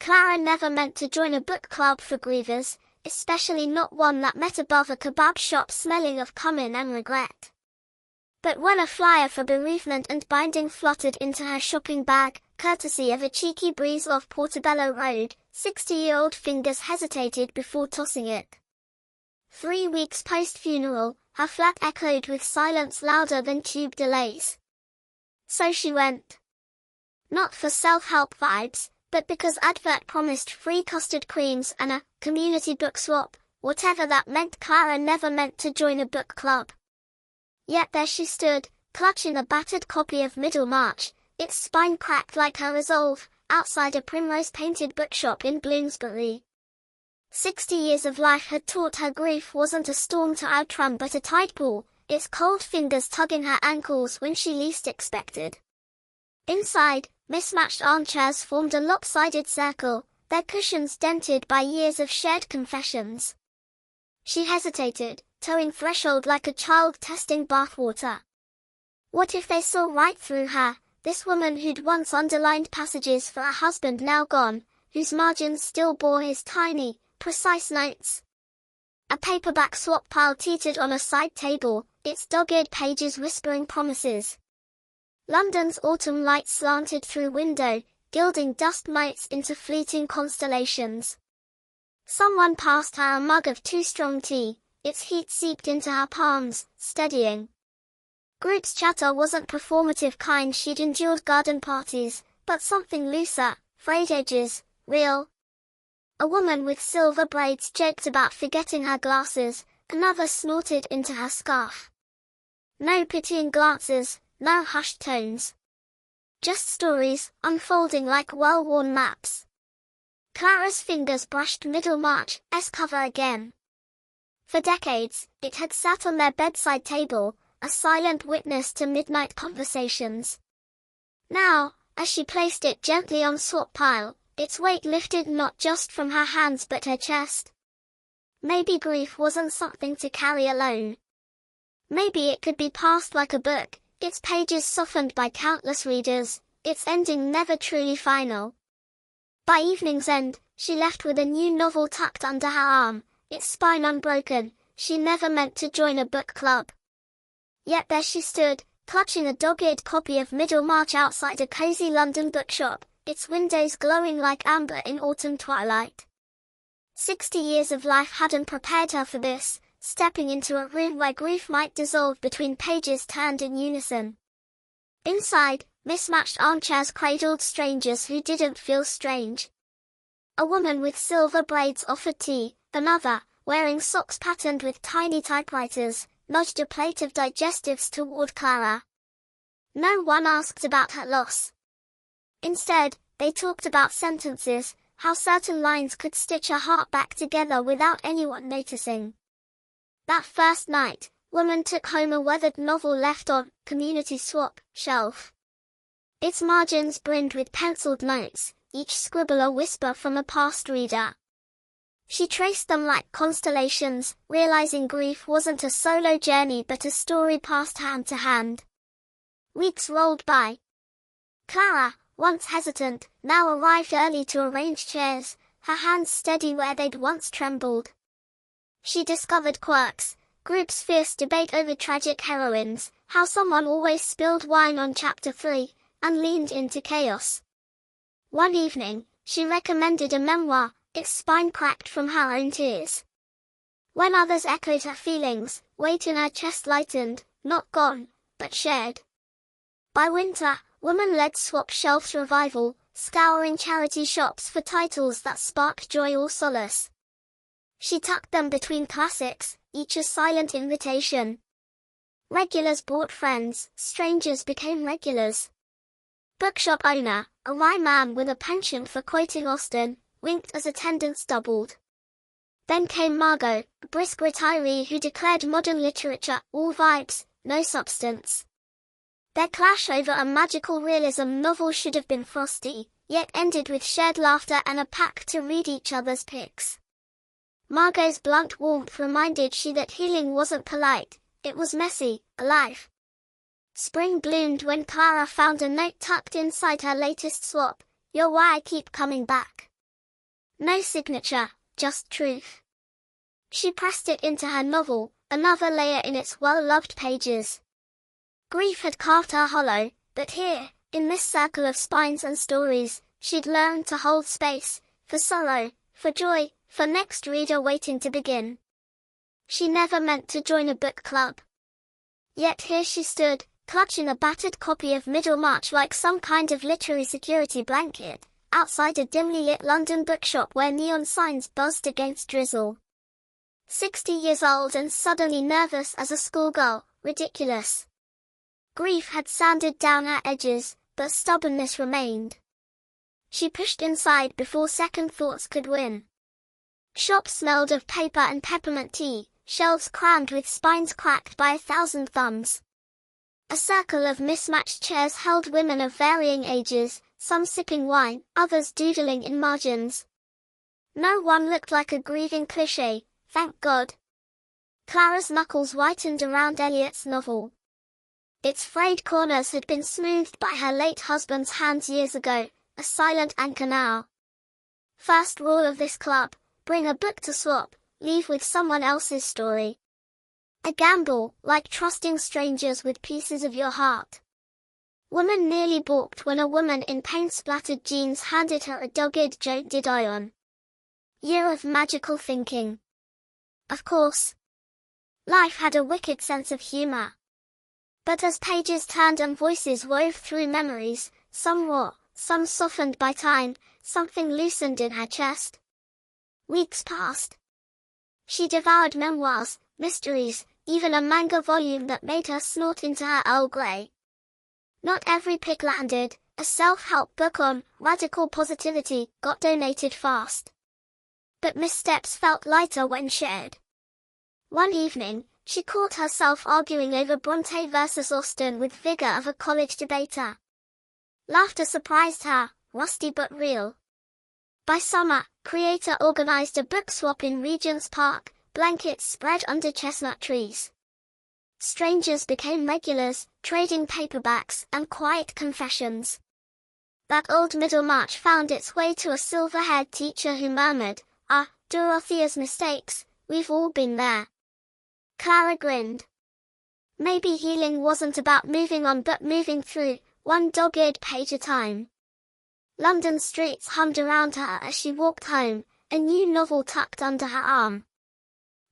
Clara never meant to join a book club for grievers, especially not one that met above a kebab shop smelling of cumin and regret. But when a flyer for bereavement and binding fluttered into her shopping bag, courtesy of a cheeky breeze off Portobello Road, 60-year-old fingers hesitated before tossing it. 3 weeks post-funeral, her flat echoed with silence louder than tube delays. So she went. Not for self-help vibes, but because advert promised free custard creams and a community book swap, whatever that meant. Clara never meant to join a book club. Yet there she stood, clutching a battered copy of Middlemarch, its spine cracked like her resolve, outside a primrose-painted bookshop in Bloomsbury. 60 years of life had taught her grief wasn't a storm to outrun but a tide pool, its cold fingers tugging her ankles when she least expected. Inside, mismatched armchairs formed a lopsided circle, their cushions dented by years of shared confessions. She hesitated, toeing threshold like a child testing bathwater. What if they saw right through her, this woman who'd once underlined passages for a husband now gone, whose margins still bore his tiny, precise notes? A paperback swap pile teetered on a side table, its dog-eared pages whispering promises. London's autumn light slanted through window, gilding dust mites into fleeting constellations. Someone passed her a mug of too-strong tea, its heat seeped into her palms, steadying. Group's chatter wasn't performative kind. She'd endured garden parties, but something looser, frayed edges, real. A woman with silver braids joked about forgetting her glasses, another snorted into her scarf. No pitying glances, no hushed tones. Just stories, unfolding like well-worn maps. Clara's fingers brushed Middlemarch's cover again. For decades, it had sat on their bedside table, a silent witness to midnight conversations. Now, as she placed it gently on swap pile, its weight lifted not just from her hands but her chest. Maybe grief wasn't something to carry alone. Maybe it could be passed like a book, its pages softened by countless readers, its ending never truly final. By evening's end, she left with a new novel tucked under her arm, its spine unbroken. She never meant to join a book club. Yet there she stood, clutching a dog-eared copy of Middlemarch outside a cozy London bookshop, its windows glowing like amber in autumn twilight. 60 years of life hadn't prepared her for this, stepping into a room where grief might dissolve between pages turned in unison. Inside, mismatched armchairs cradled strangers who didn't feel strange. A woman with silver braids offered tea, another, wearing socks patterned with tiny typewriters, nudged a plate of digestives toward Clara. No one asked about her loss. Instead, they talked about sentences, how certain lines could stitch a heart back together without anyone noticing. That first night, woman took home a weathered novel left on community swap shelf. Its margins brimmed with penciled notes, each scribble a whisper from a past reader. She traced them like constellations, realizing grief wasn't a solo journey but a story passed hand to hand. Weeks rolled by. Clara, once hesitant, now arrived early to arrange chairs, her hands steady where they'd once trembled. She discovered quirks, groups' fierce debate over tragic heroines, how someone always spilled wine on chapter 3, and leaned into chaos. One evening, she recommended a memoir, its spine cracked from her own tears. When others echoed her feelings, weight in her chest lightened, not gone, but shared. By winter, woman-led swap shelves revival, scouring charity shops for titles that sparked joy or solace. She tucked them between classics, each a silent invitation. Regulars brought friends, strangers became regulars. Bookshop owner, a wry man with a penchant for quoting Austen, winked as attendance doubled. Then came Margot, a brisk retiree who declared modern literature, all vibes, no substance. Their clash over a magical realism novel should have been frosty, yet ended with shared laughter and a pact to read each other's picks. Margot's blunt warmth reminded she that healing wasn't polite, it was messy, alive. Spring bloomed when Clara found a note tucked inside her latest swap, "You're why I keep coming back." No signature, just truth. She pressed it into her novel, another layer in its well-loved pages. Grief had carved her hollow, but here, in this circle of spines and stories, she'd learned to hold space, for sorrow, for joy, for next reader waiting to begin. She never meant to join a book club. Yet here she stood, clutching a battered copy of Middlemarch like some kind of literary security blanket, outside a dimly lit London bookshop where neon signs buzzed against drizzle. 60 years old and suddenly nervous as a schoolgirl, ridiculous. Grief had sanded down her edges, but stubbornness remained. She pushed inside before second thoughts could win. Shops smelled of paper and peppermint tea, shelves crammed with spines cracked by 1,000 thumbs. A circle of mismatched chairs held women of varying ages, some sipping wine, others doodling in margins. No one looked like a grieving cliché, thank God. Clara's knuckles whitened around Eliot's novel. Its frayed corners had been smoothed by her late husband's hands years ago, a silent anchor now. First rule of this club, bring a book to swap, leave with someone else's story. A gamble, like trusting strangers with pieces of your heart. Woman nearly balked when a woman in paint-splattered jeans handed her a dogged "Joe did I on." Year of magical thinking. Of course. Life had a wicked sense of humor. But as pages turned and voices wove through memories, some raw, some softened by time, something loosened in her chest. Weeks passed. She devoured memoirs, mysteries, even a manga volume that made her snort into her Earl Grey. Not every pick landed. A self-help book on radical positivity got donated fast. But missteps felt lighter when shared. One evening, she caught herself arguing over Bronte versus Austen with vigor of a college debater. Laughter surprised her, rusty but real. By summer, creator organized a book swap in Regent's Park, blankets spread under chestnut trees. Strangers became regulars, trading paperbacks and quiet confessions. That old Middlemarch found its way to a silver-haired teacher who murmured, "Ah, Dorothea's mistakes, we've all been there." Clara grinned. Maybe healing wasn't about moving on but moving through, one dogged page at a time. London streets hummed around her as she walked home, a new novel tucked under her arm.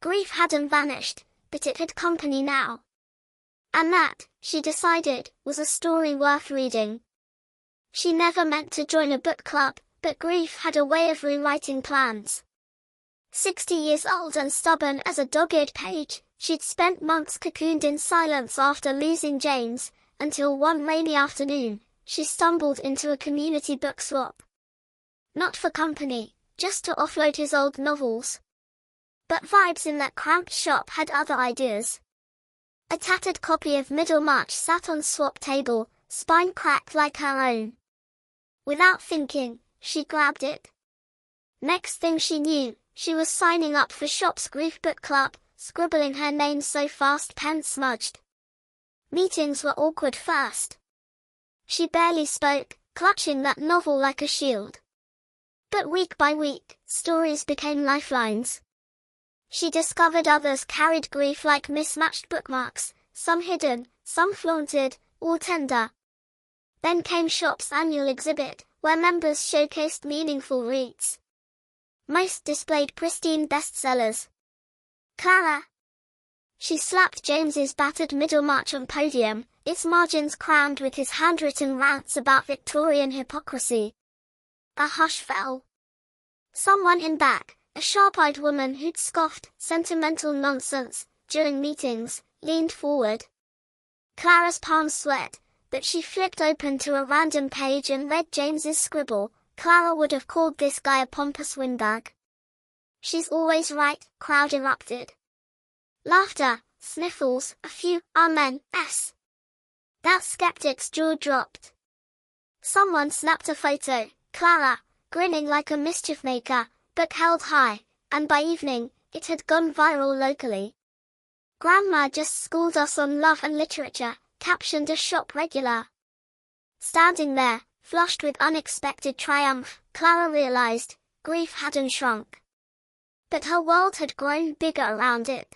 Grief hadn't vanished, but it had company now. And that, she decided, was a story worth reading. She never meant to join a book club, but grief had a way of rewriting plans. 60 years old and stubborn as a dogged page, she'd spent months cocooned in silence after losing James, until one rainy afternoon, she stumbled into a community book swap. Not for company, just to offload his old novels. But vibes in that cramped shop had other ideas. A tattered copy of Middlemarch sat on swap table, spine cracked like her own. Without thinking, she grabbed it. Next thing she knew, she was signing up for shop's grief book club, scribbling her name so fast pen smudged. Meetings were awkward first. She barely spoke, clutching that novel like a shield. But week by week, stories became lifelines. She discovered others carried grief like mismatched bookmarks, some hidden, some flaunted, all tender. Then came shop's annual exhibit, where members showcased meaningful reads. Most displayed pristine bestsellers. Clara. She slapped James's battered Middlemarch on podium, its margins crammed with his handwritten rants about Victorian hypocrisy. A hush fell. Someone in back, a sharp-eyed woman who'd scoffed sentimental nonsense during meetings, leaned forward. Clara's palms sweat, but she flipped open to a random page and read James's scribble. Clara would have called this guy a pompous windbag. She's always right, crowd erupted. Laughter, sniffles, a few amen-s. That skeptic's jaw dropped. Someone snapped a photo, Clara, grinning like a mischief maker, book held high, and by evening, it had gone viral locally. Grandma just schooled us on love and literature, captioned a shop regular. Standing there, flushed with unexpected triumph, Clara realized, grief hadn't shrunk. But her world had grown bigger around it.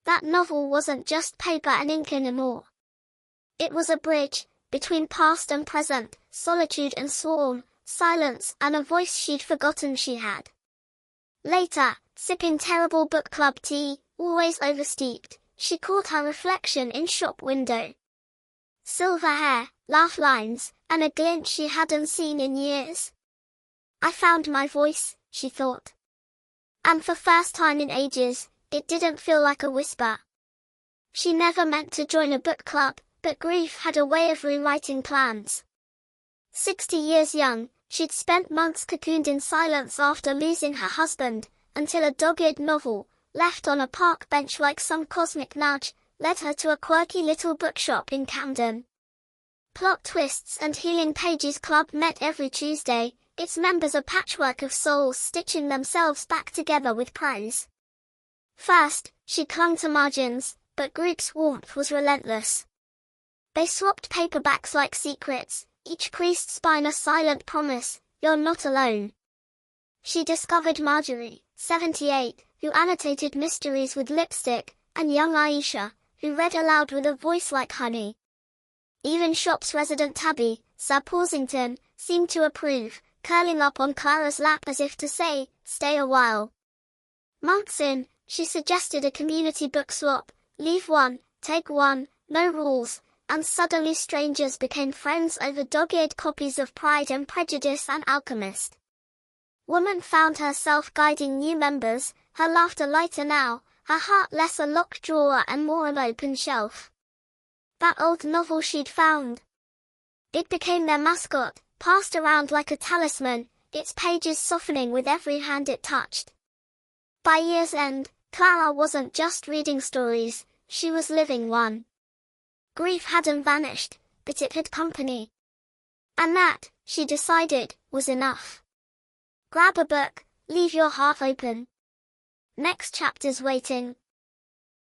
That novel wasn't just paper and ink anymore. It was a bridge, between past and present, solitude and swarm, silence and a voice she'd forgotten she had. Later, sipping terrible book club tea, always oversteeped, she caught her reflection in shop window. Silver hair, laugh lines, and a glint she hadn't seen in years. I found my voice, she thought. And for first time in ages, it didn't feel like a whisper. She never meant to join a book club, but grief had a way of rewriting plans. 60 years young, she'd spent months cocooned in silence after losing her husband, until a dogged novel, left on a park bench like some cosmic nudge, led her to a quirky little bookshop in Camden. Plot twists and Healing Pages Club met every Tuesday, its members a patchwork of souls stitching themselves back together with prose. First, she clung to margins, but group's warmth was relentless. They swapped paperbacks like secrets, each creased spine a silent promise, you're not alone. She discovered Marjorie, 78, who annotated mysteries with lipstick, and young Aisha, who read aloud with a voice like honey. Even shop's resident tabby, Sir Porsington, seemed to approve, curling up on Clara's lap as if to say, stay a while. Months in, she suggested a community book swap, leave one, take one, no rules, and suddenly strangers became friends over dog-eared copies of Pride and Prejudice and Alchemist. Woman found herself guiding new members, her laughter lighter now, her heart less a locked drawer and more an open shelf. That old novel she'd found. It became their mascot, passed around like a talisman, its pages softening with every hand it touched. By year's end, Clara wasn't just reading stories, she was living one. Grief hadn't vanished, but it had company. And that, she decided, was enough. Grab a book, leave your heart open. Next chapter's waiting.